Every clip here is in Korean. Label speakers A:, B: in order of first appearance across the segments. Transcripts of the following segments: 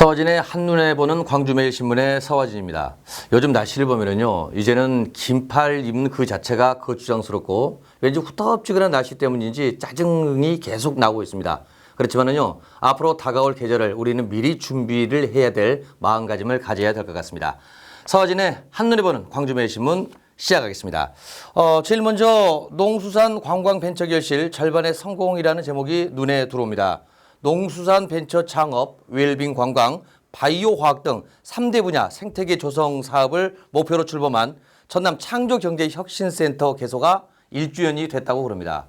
A: 서화진의 한눈에 보는 광주매일신문의 서화진입니다. 요즘 날씨를 보면은요, 이제는 긴팔 입는 그 자체가 거추장스럽고 왠지 후텁지근한 날씨 때문인지 짜증이 계속 나고 있습니다. 그렇지만은요, 앞으로 다가올 계절을 우리는 미리 준비를 해야 될 마음가짐을 가져야 될 것 같습니다. 서화진의 한눈에 보는 광주매일신문 시작하겠습니다. 제일 먼저 농수산 관광벤처결실 절반의 성공이라는 제목이 눈에 들어옵니다. 농수산 벤처 창업, 웰빙 관광, 바이오 화학 등 3대 분야 생태계 조성 사업을 목표로 출범한 전남 창조경제혁신센터 개소가 1주년이 됐다고 그럽니다.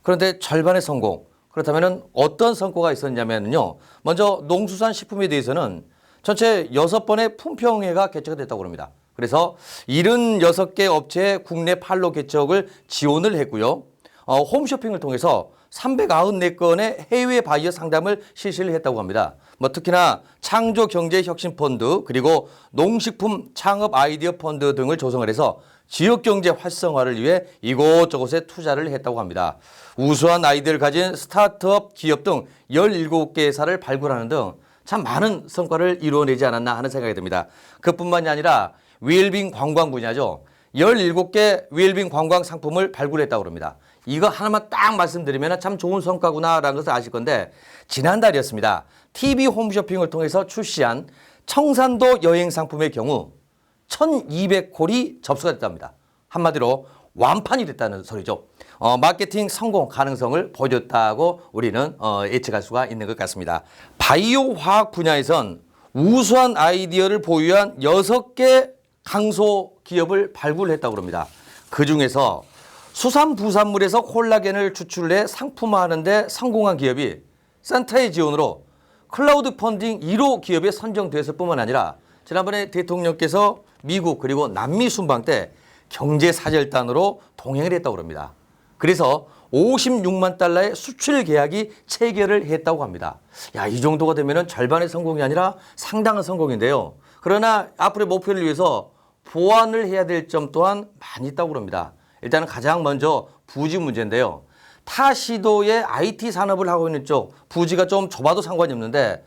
A: 그런데 절반의 성공. 그렇다면 어떤 성과가 있었냐면요. 먼저 농수산 식품에 대해서는 전체 6번의 품평회가 개최가 됐다고 합니다. 그래서 76개 업체의 국내 판로 개척을 지원을 했고요. 홈쇼핑을 통해서 394건의 해외 바이어 상담을 실시를 했다고 합니다. 특히나 창조경제혁신펀드 그리고 농식품 창업 아이디어 펀드 등을 조성을 해서 지역경제 활성화를 위해 이곳저곳에 투자를 했다고 합니다. 우수한 아이디어를 가진 스타트업 기업 등 17개사를 발굴하는 등 참 많은 성과를 이루어내지 않았나 하는 생각이 듭니다. 그뿐만이 아니라 웰빙 관광 분야죠. 17개 웰빙 관광 상품을 발굴했다고 합니다. 이거 하나만 딱 말씀드리면 참 좋은 성과구나라는 것을 아실 건데 지난달이었습니다. TV 홈쇼핑을 통해서 출시한 청산도 여행 상품의 경우 1200콜이 접수가 됐답니다. 한마디로 완판이 됐다는 소리죠. 마케팅 성공 가능성을 보여줬다고 우리는 예측할 수가 있는 것 같습니다. 바이오 화학 분야에선 우수한 아이디어를 보유한 6개 강소 기업을 발굴했다고 합니다. 그중에서 수산부산물에서 콜라겐을 추출해 상품화하는 데 성공한 기업이 센터의 지원으로 클라우드 펀딩 1호 기업에 선정됐을 뿐만 아니라 지난번에 대통령께서 미국 그리고 남미 순방 때 경제사절단으로 동행을 했다고 합니다. 그래서 56만 달러의 수출 계약이 체결을 했다고 합니다. 이 정도가 되면 절반의 성공이 아니라 상당한 성공인데요. 그러나 앞으로의 목표를 위해서 보완을 해야 될 점 또한 많이 있다고 합니다. 일단은 가장 먼저 부지 문제인데요. 타 시도의 IT 산업을 하고 있는 쪽 부지가 좀 좁아도 상관이 없는데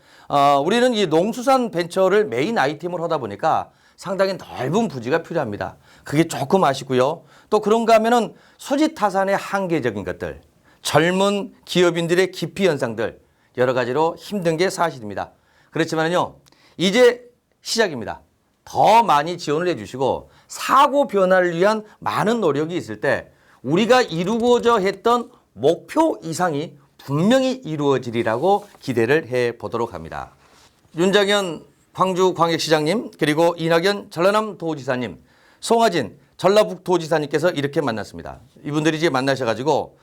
A: 우리는 이 농수산 벤처를 메인 아이템으로 하다 보니까 상당히 넓은 부지가 필요합니다. 그게 조금 아쉽고요. 또 그런가 하면은 수지타산의 한계적인 것들, 젊은 기업인들의 기피 현상들 여러 가지로 힘든 게 사실입니다. 그렇지만요, 이제 시작입니다. 더 많이 지원을 해주시고 사고 변화를 위한 많은 노력이 있을 때 우리가 이루고자 했던 목표 이상이 분명히 이루어지리라고 기대를 해보도록 합니다. 윤장현 광주광역시장님 그리고 이낙연 전라남도지사님, 송하진 전라북도지사님께서 이렇게 만났습니다. 이분들이 이제 만나셔가지고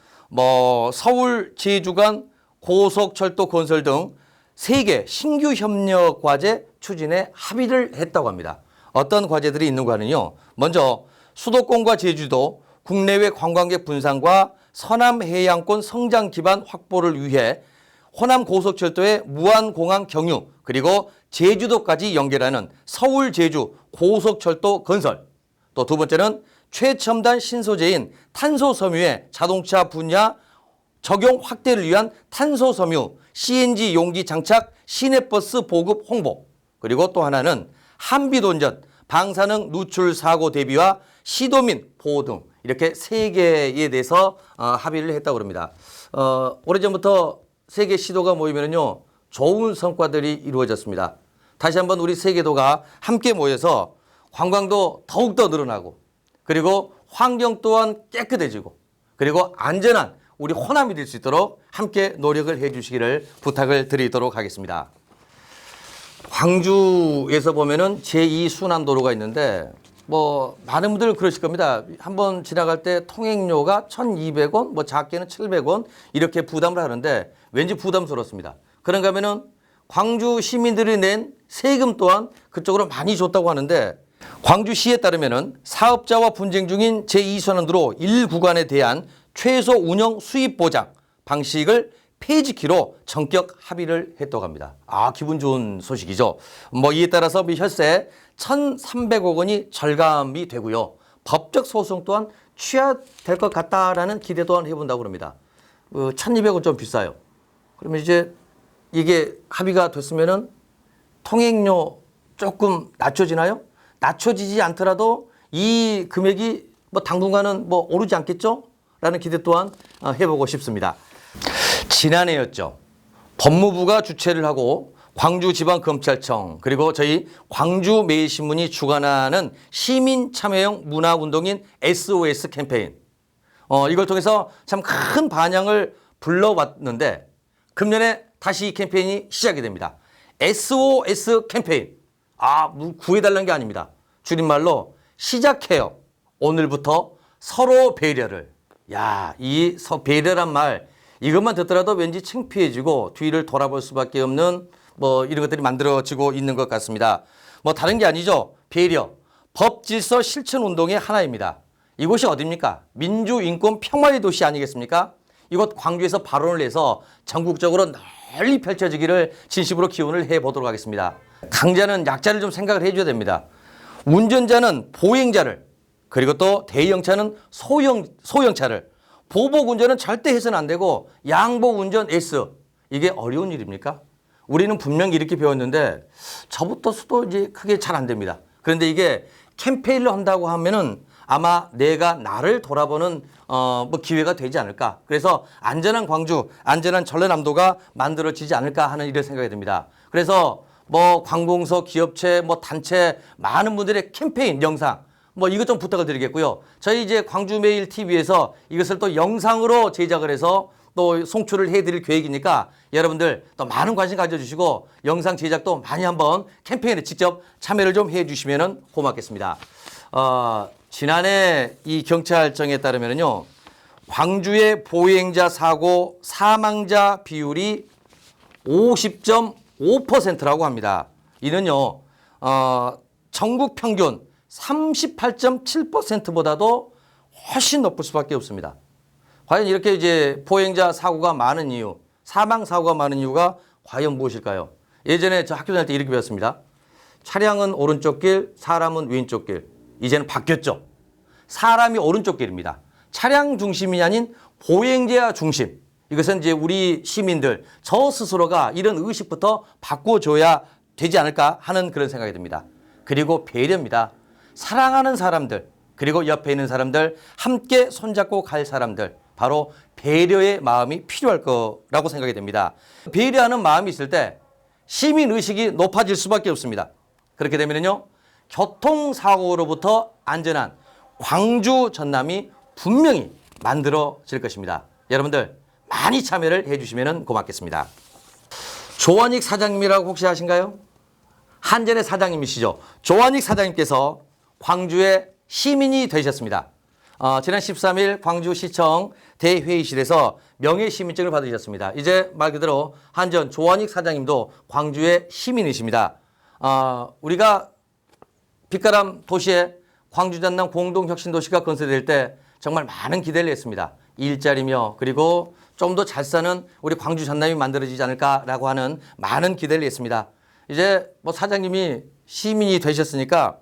A: 서울 제주 간 고속철도 건설 등 3개 신규 협력 과제 추진에 합의를 했다고 합니다. 어떤 과제들이 있는가는요. 먼저 수도권과 제주도 국내외 관광객 분산과 서남해양권 성장 기반 확보를 위해 호남 고속철도의 무안공항 경유 그리고 제주도까지 연결하는 서울 제주 고속철도 건설. 또 두 번째는 최첨단 신소재인 탄소섬유의 자동차 분야 적용 확대를 위한 탄소섬유 CNG 용기 장착 시내버스 보급 홍보. 그리고 또 하나는 한빛온전 방사능 누출 사고 대비와 시도민 보호 등 이렇게 3개에 대해서 합의를 했다고 합니다. 오래전부터 세계 시도가 모이면요 좋은 성과들이 이루어졌습니다. 다시 한번 우리 세계도가 함께 모여서 관광도 더욱더 늘어나고 그리고 환경 또한 깨끗해지고 그리고 안전한 우리 호남이 될 수 있도록 함께 노력을 해 주시기를 부탁을 드리도록 하겠습니다. 광주에서 보면은 제2순환도로가 있는데 많은 분들 그러실 겁니다. 한번 지나갈 때 통행료가 1,200원, 작게는 700원 이렇게 부담을 하는데 왠지 부담스럽습니다. 그런가 하면은 광주 시민들이 낸 세금 또한 그쪽으로 많이 줬다고 하는데 광주시에 따르면은 사업자와 분쟁 중인 제2순환도로 1구간에 대한 최소 운영 수입 보장 방식을 폐지키로 전격 합의를 했다고 합니다. 기분 좋은 소식이죠. 이에 따라서 혈세 1,300억 원이 절감이 되고요. 법적 소송 또한 취하될 것 같다라는 기대 또한 해본다고 합니다. 1,200원 좀 비싸요. 그러면 이제 이게 합의가 됐으면은 통행료 조금 낮춰지나요? 낮춰지지 않더라도 이 금액이 뭐 당분간은 뭐 오르지 않겠죠? 라는 기대 또한 해보고 싶습니다. 지난해였죠. 법무부가 주최를 하고 광주지방검찰청 그리고 저희 광주매일신문이 주관하는 시민 참여형 문화운동인 SOS 캠페인. 이걸 통해서 참 큰 반향을 불러왔는데 금년에 다시 이 캠페인이 시작이 됩니다. SOS 캠페인. 구해달라는 게 아닙니다. 줄임말로 시작해요. 오늘부터 서로 배려를. 야, 이 배려란 말 이것만 듣더라도 왠지 창피해지고 뒤를 돌아볼 수밖에 없는 뭐 이런 것들이 만들어지고 있는 것 같습니다. 뭐 다른 게 아니죠. 배려. 법 질서 실천 운동의 하나입니다. 이곳이 어디입니까? 민주인권 평화의 도시 아니겠습니까? 이곳 광주에서 발언을 해서 전국적으로 널리 펼쳐지기를 진심으로 기원을 해보도록 하겠습니다. 강자는 약자를 좀 생각을 해줘야 됩니다. 운전자는 보행자를 그리고 또 대형차는 소형차를 보복 운전은 절대 해서는 안 되고 양복 운전 S 이게 어려운 일입니까? 우리는 분명히 이렇게 배웠는데 저부터도 이제 크게 잘 안 됩니다. 그런데 이게 캠페인을 한다고 하면은 아마 내가 나를 돌아보는 뭐 기회가 되지 않을까. 그래서 안전한 광주, 안전한 전라남도가 만들어지지 않을까 하는 일을 생각이 듭니다. 그래서 뭐 관공서, 기업체, 뭐 단체 많은 분들의 캠페인 영상 뭐 이것 좀 부탁을 드리겠고요. 저희 이제 광주매일 TV에서 이것을 또 영상으로 제작을 해서 또 송출을 해드릴 계획이니까 여러분들 또 많은 관심 가져주시고 영상 제작도 많이 한번 캠페인에 직접 참여를 좀 해주시면 고맙겠습니다. 지난해 이 경찰청에 따르면요, 광주의 보행자 사고 사망자 비율이 50.5%라고 합니다. 이는요, 전국 평균 38.7%보다도 훨씬 높을 수밖에 없습니다. 과연 이렇게 이제 보행자 사고가 많은 이유, 사망 사고가 많은 이유가 과연 무엇일까요? 예전에 저 학교 다닐 때 이렇게 배웠습니다. 차량은 오른쪽 길, 사람은 왼쪽 길. 이제는 바뀌었죠. 사람이 오른쪽 길입니다. 차량 중심이 아닌 보행자 중심. 이것은 이제 우리 시민들 저 스스로가 이런 의식부터 바꿔줘야 되지 않을까 하는 그런 생각이 듭니다. 그리고 배려입니다. 사랑하는 사람들 그리고 옆에 있는 사람들 함께 손잡고 갈 사람들 바로 배려의 마음이 필요할 거라고 생각이 됩니다. 배려하는 마음이 있을 때 시민의식이 높아질 수밖에 없습니다. 그렇게 되면요 교통사고로부터 안전한 광주 전남이 분명히 만들어질 것입니다. 여러분들 많이 참여를 해주시면 고맙겠습니다. 조원익 사장님이라고 혹시 아신가요? 한전의 사장님이시죠. 조원익 사장님께서 광주의 시민이 되셨습니다. 지난 13일 광주시청 대회의실에서 명예시민증을 받으셨습니다. 이제 말 그대로 한전 조원익 사장님도 광주의 시민이십니다. 우리가 빛가람 도시에 광주 전남 공동혁신도시가 건설될 때 정말 많은 기대를 했습니다. 일자리며 그리고 좀 더 잘 사는 우리 광주 전남이 만들어지지 않을까라고 하는 많은 기대를 했습니다. 이제 뭐 사장님이 시민이 되셨으니까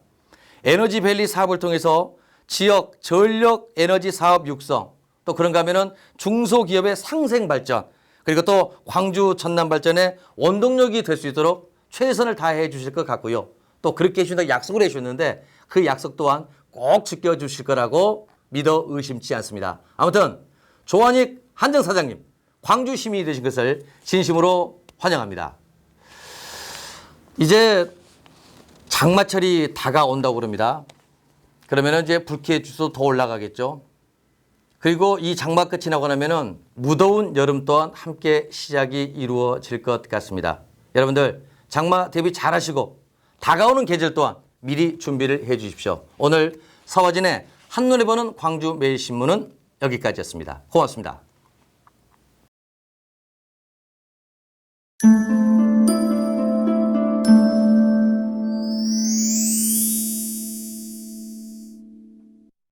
A: 에너지밸리 사업을 통해서 지역 전력 에너지 사업 육성 또 그런가 하면은 중소기업의 상생 발전 그리고 또 광주 전남 발전의 원동력이 될 수 있도록 최선을 다해 주실 것 같고요. 또 그렇게 해주신다고 약속을 해주셨는데 그 약속 또한 꼭 지켜주실 거라고 믿어 의심치 않습니다. 아무튼 조원익 한전 사장님 광주 시민이 되신 것을 진심으로 환영합니다. 이제 장마철이 다가온다고 그럽니다. 그러면 이제 불쾌 지수도 더 올라가겠죠. 그리고 이 장마 끝이 나고 나면은 무더운 여름 또한 함께 시작이 이루어질 것 같습니다. 여러분들 장마 대비 잘 하시고 다가오는 계절 또한 미리 준비를 해 주십시오. 오늘 서화진의 한눈에 보는 광주 매일신문은 여기까지였습니다. 고맙습니다.